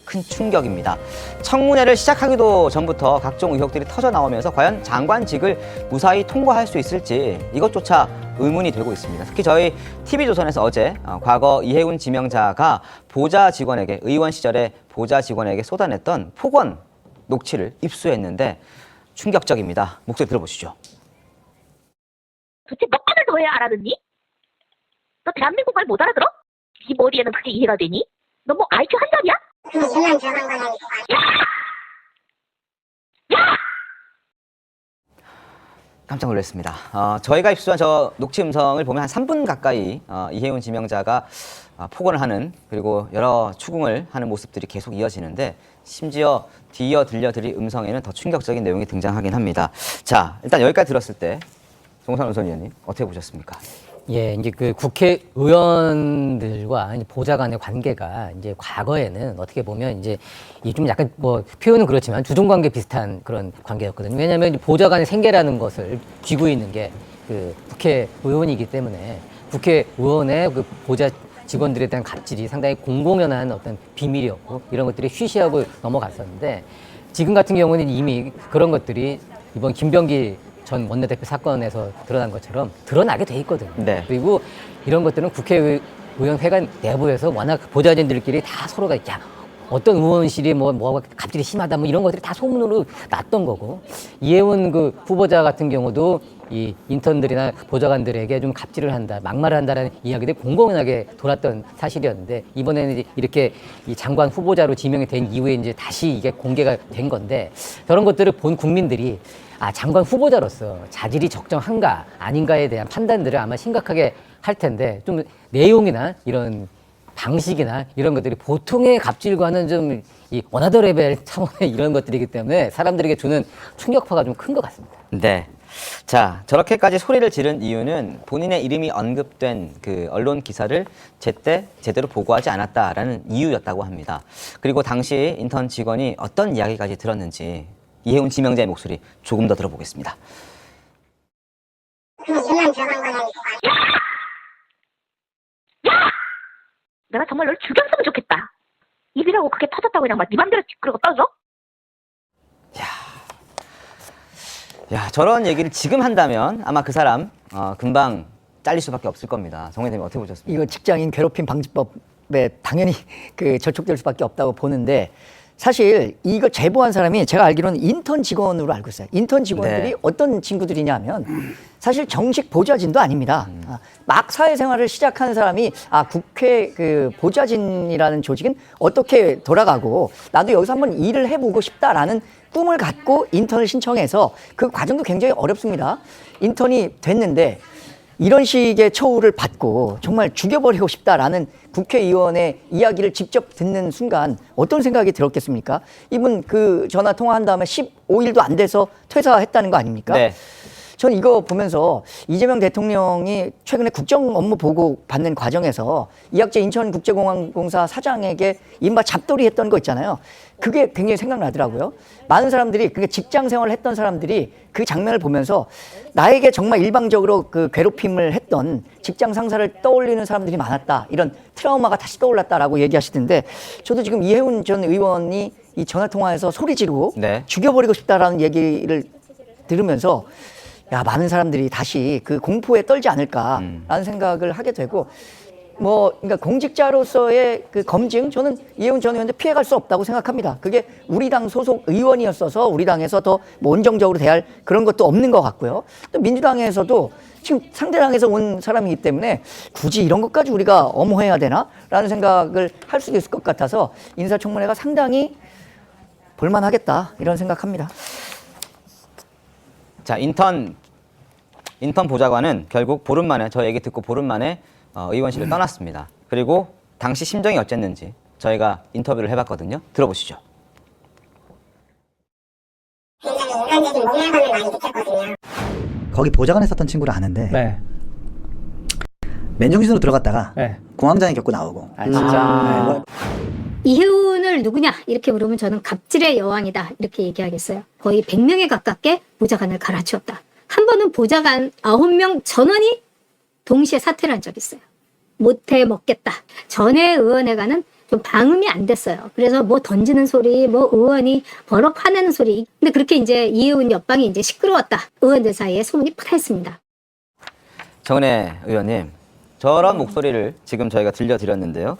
큰 충격입니다. 청문회를 시작하기도 전부터 각종 의혹들이 터져 나오면서 과연 장관직을 무사히 통과할 수 있을지 이것조차 의문이 되고 있습니다. 특히 저희 TV조선에서 어제 과거 이해운 지명자가 보좌 직원에게, 의원 시절에 보좌 직원에게 쏟아냈던 폭언 녹취를 입수했는데 충격적입니다. 목소리 들어보시죠. 도대체 몇 번을 더 해야 알아듣니? 너 대한민국 말 못 알아들어? 네 머리에는 그게 이해가 되니? 너 뭐 IQ 한 점이야? 유난 들어간 건 아니고. 깜짝 놀랐습니다. 저희가 입수한 저 녹취 음성을 보면 한 3분 가까이 이해운 지명자가 폭언을 하는, 그리고 여러 추궁을 하는 모습들이 계속 이어지는데, 심지어 뒤이어 들려드릴 음성에는 더 충격적인 내용이 등장하긴 합니다. 자, 일단 여기까지 들었을 때 정우선 의원님 어떻게 보셨습니까? 예, 이제 그 국회의원들과 이제 보좌관의 관계가 이제 과거에는 어떻게 보면 이제 이 좀 약간 뭐 표현은 그렇지만 주종관계 비슷한 그런 관계였거든요. 왜냐하면 이제 보좌관의 생계라는 것을 쥐고 있는 게 그 국회의원이기 때문에 국회의원의 그 보좌 직원들에 대한 갑질이 상당히 공공연한 어떤 비밀이었고, 이런 것들이 쉬쉬하고 넘어갔었는데, 지금 같은 경우는 이미 그런 것들이 이번 김병기 전 원내대표 사건에서 드러난 것처럼 드러나게 돼 있거든요. 네. 그리고 이런 것들은 국회의원회관 내부에서 워낙 보좌진들끼리 다 서로가 야, 어떤 의원실이 뭐 갑질이 심하다 뭐 이런 것들이 다 소문으로 났던 거고, 이해운 그 후보자 같은 경우도 이 인턴들이나 보좌관들에게 좀 갑질을 한다, 막말을 한다라는 이야기들이 공공연하게 돌았던 사실이었는데, 이번에는 이렇게 이 장관 후보자로 지명이 된 이후에 이제 다시 이게 공개가 된 건데, 저런 것들을 본 국민들이 장관 후보자로서 자질이 적정한가 아닌가에 대한 판단들을 아마 심각하게 할 텐데, 좀 내용이나 이런 방식이나 이런 것들이 보통의 갑질과는 좀 이 어나더 레벨 차원의 이런 것들이기 때문에 사람들에게 주는 충격파가 좀 큰 것 같습니다. 네. 자, 저렇게까지 소리를 지른 이유는 본인의 이름이 언급된 그 언론 기사를 제때 제대로 보고하지 않았다라는 이유였다고 합니다. 그리고 당시 인턴 직원이 어떤 이야기까지 들었는지 이해운 지명자의 목소리 조금 더 들어보겠습니다. 유난 들어간 건 아니고. 내가 정말 널 죽였으면 좋겠다. 입이라고 그게 터졌다고 그냥 막 네 맘대로 그러고 떠져? 야, 저런 얘기를 지금 한다면 아마 그 사람 금방 잘릴 수밖에 없을 겁니다. 정 의원님 어떻게 보셨습니까? 이거 직장인 괴롭힘 방지법에 당연히 그 절촉될 수밖에 없다고 보는데, 사실 이거 제보한 사람이 제가 알기로는 인턴 직원으로 알고 있어요. 인턴 직원들이 네. 어떤 친구들이냐 하면 사실 정식 보좌진도 아닙니다. 막 사회생활을 시작하는 사람이 국회 그 보좌진이라는 조직은 어떻게 돌아가고 나도 여기서 한번 일을 해보고 싶다라는 꿈을 갖고 인턴을 신청해서, 그 과정도 굉장히 어렵습니다. 인턴이 됐는데 이런 식의 처우를 받고 정말 죽여버리고 싶다라는 국회의원의 이야기를 직접 듣는 순간 어떤 생각이 들었겠습니까? 이분 그 전화 통화한 다음에 15일도 안 돼서 퇴사했다는 거 아닙니까? 네. 저는 이거 보면서 이재명 대통령이 최근에 국정 업무 보고 받는 과정에서 이학재 인천국제공항공사 사장에게 이른바 잡돌이 했던 거 있잖아요. 그게 굉장히 생각나더라고요. 많은 사람들이, 그게 직장 생활을 했던 사람들이 그 장면을 보면서 나에게 정말 일방적으로 그 괴롭힘을 했던 직장 상사를 떠올리는 사람들이 많았다, 이런 트라우마가 다시 떠올랐다라고 얘기하시던데, 저도 지금 이해운 전 의원이 이 전화통화에서 소리 지르고 네. 죽여버리고 싶다라는 얘기를 들으면서 야, 많은 사람들이 다시 그 공포에 떨지 않을까라는 생각을 하게 되고, 그러니까 공직자로서의 그 검증, 저는 이해운 전 의원도 피해갈 수 없다고 생각합니다. 그게 우리 당 소속 의원이었어서 우리 당에서 더 온정적으로 대할 그런 것도 없는 것 같고요. 또 민주당에서도 지금 상대당에서 온 사람이기 때문에 굳이 이런 것까지 우리가 엄호해야 되나? 라는 생각을 할 수도 있을 것 같아서 인사청문회가 상당히 볼만하겠다, 이런 생각합니다. 자, 인턴 보좌관은 결국 보름 만에, 저 얘기 듣고 보름 만에 의원실을 떠났습니다. 그리고 당시 심정이 어쨌는지 저희가 인터뷰를 해봤거든요. 들어보시죠. 굉장히 인간적인 모멸감을 많이 느꼈거든요. 거기 보좌관에 있었던 친구를 아는데 네. 맨정신으로 들어갔다가 네. 공황장애 겪고 나오고. 진짜. 이해운을 누구냐 이렇게 물으면 저는 갑질의 여왕이다 이렇게 얘기하겠어요. 거의 100명에 가깝게 보좌관을 갈아치웠다. 한 번은 보좌관 9명 전원이 동시에 사퇴를 한 적이 있어요. 못해 먹겠다. 전에 의원회관은 좀 방음이 안 됐어요. 그래서 뭐 던지는 소리, 뭐 의원이 버럭 화내는 소리. 근데 그렇게 이제 이혜훈 옆방이 이제 시끄러웠다. 의원들 사이에 소문이 뻔했습니다. 정은혜 의원님, 저런 목소리를 지금 저희가 들려드렸는데요.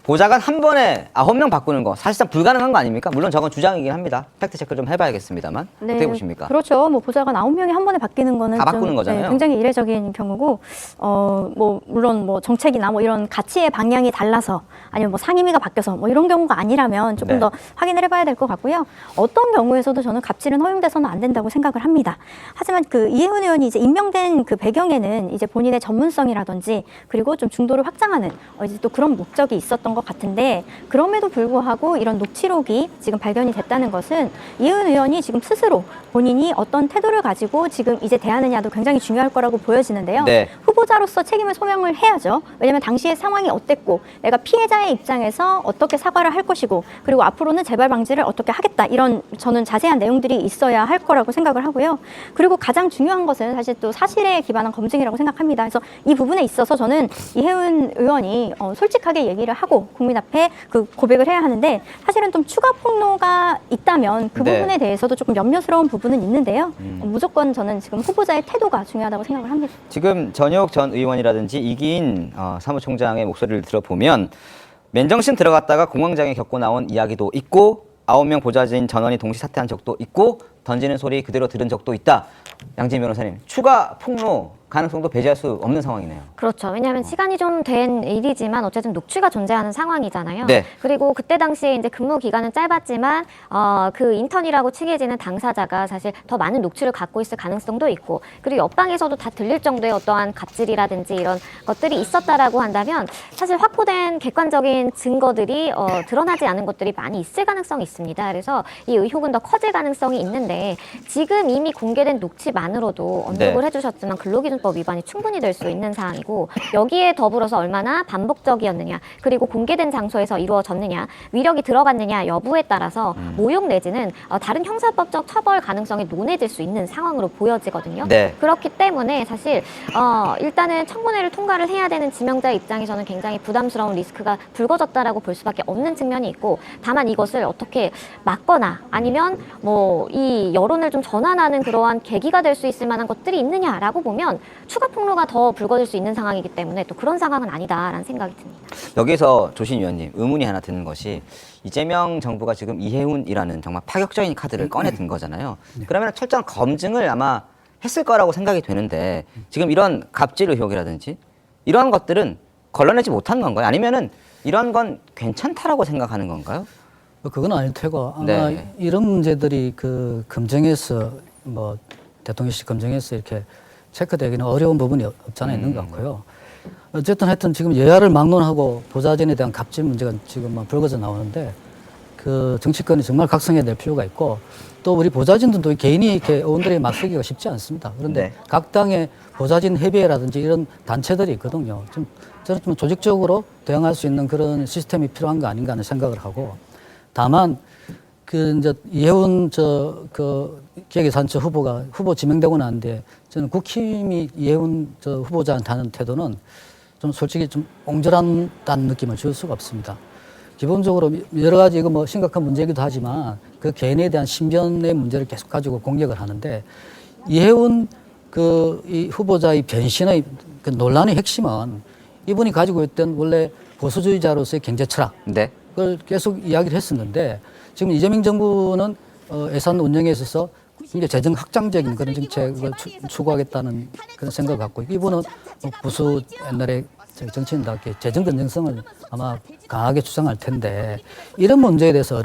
보좌관 한 번에 9명 바꾸는 거 사실상 불가능한 거 아닙니까? 물론 저건 주장이긴 합니다. 팩트 체크 좀 해봐야겠습니다만. 어떻게 보십니까? 그렇죠. 뭐 보좌관 9명이 한 번에 바뀌는 거는 다 바꾸는 거잖아요. 굉장히 이례적인 경우고, 뭐 물론 뭐 정책이나 뭐 이런 가치의 방향이 달라서 아니면 뭐 상임위가 바뀌어서 뭐 이런 경우가 아니라면 조금 네. 더 확인을 해봐야 될 것 같고요. 어떤 경우에서도 저는 갑질은 허용돼서는 안 된다고 생각을 합니다. 하지만 그 이혜훈 의원이 이제 임명된 그 배경에는 이제 본인의 전문성이라든지 그리고 좀 중도를 확장하는 이제 또 그런 목적이 있었던 것 같은데, 그럼에도 불구하고 이런 녹취록이 지금 발견이 됐다는 것은 이혜훈 의원이 지금 스스로 본인이 어떤 태도를 가지고 지금 이제 대하느냐도 굉장히 중요할 거라고 보여지는데요. 네. 후보자로서 책임을 소명을 해야죠. 왜냐하면 당시의 상황이 어땠고 내가 피해자의 입장에서 어떻게 사과를 할 것이고 그리고 앞으로는 재발 방지를 어떻게 하겠다, 이런 저는 자세한 내용들이 있어야 할 거라고 생각을 하고요. 그리고 가장 중요한 것은 사실 또 사실에 기반한 검증이라고 생각합니다. 그래서 이 부분에 있어서 저는 이혜훈 의원이 솔직하게 얘기를 하고 국민 앞에 그 고백을 해야 하는데, 사실은 좀 추가 폭로가 있다면 그 네. 부분에 대해서도 조금 염려스러운 부분은 있는데요. 무조건 저는 지금 후보자의 태도가 중요하다고 생각을 합니다. 지금 전혁 전 의원이라든지 이기인 사무총장의 목소리를 들어보면 맨정신 들어갔다가 공황장애 겪고 나온 이야기도 있고 9명 보좌진 전원이 동시 사퇴한 적도 있고 던지는 소리 그대로 들은 적도 있다. 양진 변호사님, 추가 폭로 가능성도 배제할 수 없는 상황이네요. 그렇죠. 왜냐하면 시간이 좀 된 일이지만 어쨌든 녹취가 존재하는 상황이잖아요. 네. 그리고 그때 당시에 이제 근무 기간은 짧았지만 그 인턴이라고 칭해지는 당사자가 사실 더 많은 녹취를 갖고 있을 가능성도 있고, 그리고 옆방에서도 다 들릴 정도의 어떠한 갑질이라든지 이런 것들이 있었다라고 한다면 사실 확보된 객관적인 증거들이 드러나지 않은 것들이 많이 있을 가능성이 있습니다. 그래서 이 의혹은 더 커질 가능성이 있는데, 지금 이미 공개된 녹취만으로도 언급을 네. 해주셨지만 근로기준법 위반이 충분히 될 수 있는 사항이고, 여기에 더불어서 얼마나 반복적이었느냐, 그리고 공개된 장소에서 이루어졌느냐, 위력이 들어갔느냐 여부에 따라서 모욕 내지는 다른 형사법적 처벌 가능성이 논해질 수 있는 상황으로 보여지거든요. 네. 그렇기 때문에 사실 일단은 청문회를 통과를 해야 되는 지명자 입장에서는 굉장히 부담스러운 리스크가 불거졌다라고 볼 수밖에 없는 측면이 있고, 다만 이것을 어떻게 막거나 아니면 뭐 이 여론을 좀 전환하는 그러한 계기가 될 수 있을 만한 것들이 있느냐라고 보면 추가 폭로가 더 불거질 수 있는 상황이기 때문에 또 그런 상황은 아니다라는 생각이 듭니다. 여기서 조신 위원님, 의문이 하나 드는 것이 이재명 정부가 지금 이혜훈이라는 정말 파격적인 카드를 꺼내든 거잖아요. 그러면 철저한 검증을 아마 했을 거라고 생각이 되는데, 지금 이런 갑질 의혹이라든지 이러한 것들은 걸러내지 못한 건가요? 아니면은 이런 건 괜찮다라고 생각하는 건가요? 그건 아닐 테고 아마 네. 이런 문제들이 그 검증에서 뭐 대통령실 검증에서 이렇게 체크되기는 어려운 부분이 없잖아 있는 것 같고요. 어쨌든 하여튼 지금 여야를 막론하고 보좌진에 대한 갑질 문제가 지금 막 불거져 나오는데, 그 정치권이 정말 각성해야 될 필요가 있고, 또 우리 보좌진들도 개인이 이렇게 의원들에 맞서기가 쉽지 않습니다. 그런데 네. 각 당의 보좌진 협의회라든지 이런 단체들이 있거든요. 저는 좀 조직적으로 대응할 수 있는 그런 시스템이 필요한 거 아닌가 하는 생각을 하고, 다만 그 이제 이혜훈 그 기획예산처 후보가 후보 지명되고 나는데, 저는 국힘이 이혜훈 후보자한테 하는 태도는 좀 솔직히 좀 옹졸한다는 느낌을 줄 수가 없습니다. 기본적으로 여러 가지 이거 뭐 심각한 문제이기도 하지만 그 개인에 대한 신변의 문제를 계속 가지고 공격을 하는데, 이혜훈 이 후보자의 변신의 그 논란의 핵심은 이분이 가지고 있던 원래 보수주의자로서의 경제 철학, 네. 그걸 계속 이야기를 했었는데, 지금 이재명 정부는 예산 운영에 있어서 이제 재정 확장적인 그런 정책을 추구하겠다는 그런 생각을 갖고, 이분은 보수 옛날에 정치인답게 재정 건전성을 아마 강하게 주장할 텐데, 이런 문제에 대해서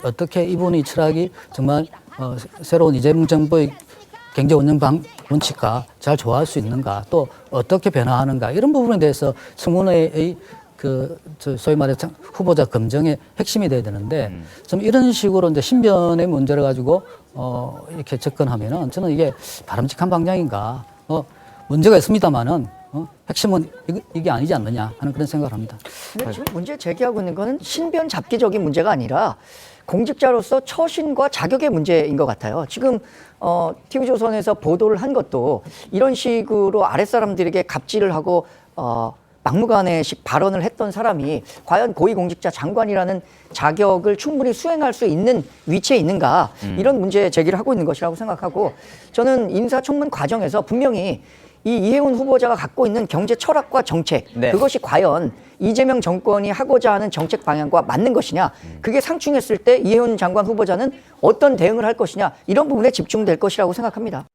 어떻게 이분의 철학이 정말 새로운 이재명 정부의 경제 운영 원칙과 잘 조화할 수 있는가, 또 어떻게 변화하는가, 이런 부분에 대해서 청문회의 소위 말해 후보자 검증의 핵심이 돼야 되는데, 좀 이런 식으로 이제 신변의 문제를 가지고 이렇게 접근하면은 저는 이게 바람직한 방향인가, 문제가 있습니다만은 핵심은 이게 아니지 않느냐 하는 그런 생각을 합니다. 근데 지금 문제 제기하고 있는 거는 신변 잡기적인 문제가 아니라 공직자로서 처신과 자격의 문제인 것 같아요. 지금 TV조선에서 보도를 한 것도 이런 식으로 아랫사람들에게 갑질을 하고 막무가내식 발언을 했던 사람이 과연 고위공직자 장관이라는 자격을 충분히 수행할 수 있는 위치에 있는가, 이런 문제 제기를 하고 있는 것이라고 생각하고, 저는 인사청문 과정에서 분명히 이 이해운 후보자가 갖고 있는 경제 철학과 정책, 네. 그것이 과연 이재명 정권이 하고자 하는 정책 방향과 맞는 것이냐, 그게 상충했을 때 이해운 장관 후보자는 어떤 대응을 할 것이냐, 이런 부분에 집중될 것이라고 생각합니다.